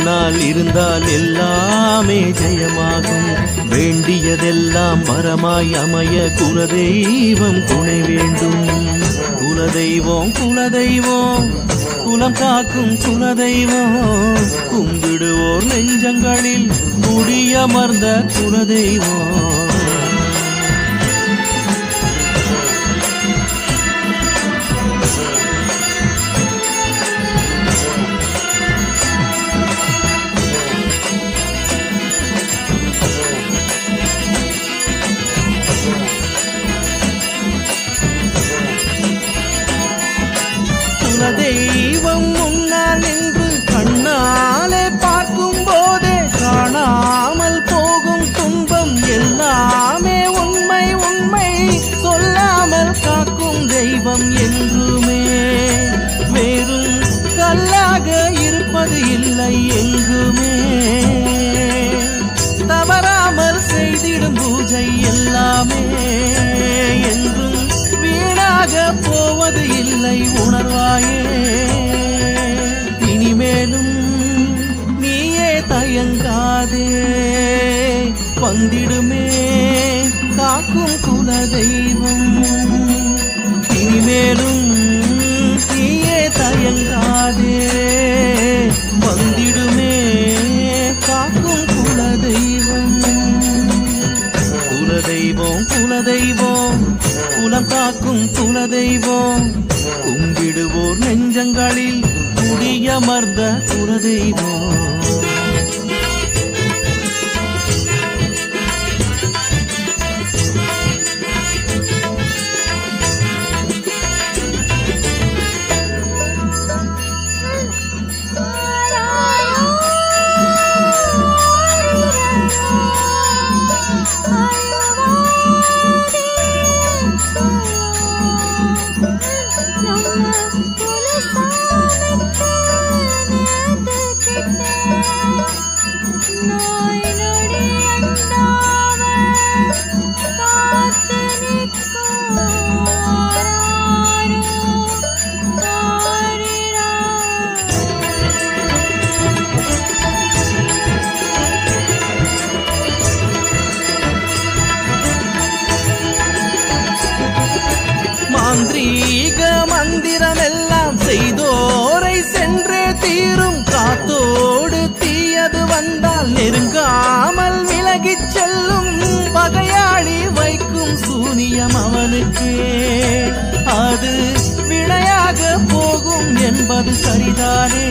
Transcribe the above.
முன்னால் இருந்தால் எல்லாமே ஜெயமாகும். வேண்டியதெல்லாம் வரமாய் அமைய குலதெய்வம் துணை வேண்டும். குலதெய்வம் குலதெய்வம் குலம் காக்கும் குலதெய்வம், கும்பிடுவோர் நெஞ்சங்களில் குடியமர்ந்த குலதெய்வம். குலதெய்வம் முன்னால் நின்று கண்ணாலே பார்க்கும் போதே காணாமல் போகும் துன்பம் எல்லாமே உண்மை உண்மை சொல்லாமல் காக்கும் தெய்வம் என்றுமே. வேறும் கல்லாக இருப்பது இல்லை எங்குமே. தவறாமல் செய்திடும் பூஜை எல்லாமே என்றும் வீணாக போவது இல்லை உணர்வாயே. இனிமேலும் நீயே தயங்காதே, வந்திடுமே காக்கும் குலதெய்வம். இனிமேலும் நீயே தயங்காதே, வந்திடுமே காக்கும் குலதெய்வம். குலதெய்வம் குலதெய்வம் குலம் காக்கும் குலதெய்வம், கும்பிடுவோர் நெஞ்சங்களில் குடியமர்ந்த குலதெய்வம். மாந்திரீக மந்திரம் எல்லாம் செய்தோரை சென்றே தீரும். காத்தோடு தீயது வந்தால் நெருங்காமல் விலகிச் செல்லும். பகையாளி வைக்கும் சூனியம் அவனுக்கே அது வினையாக போகும் என்பது சரிதானே.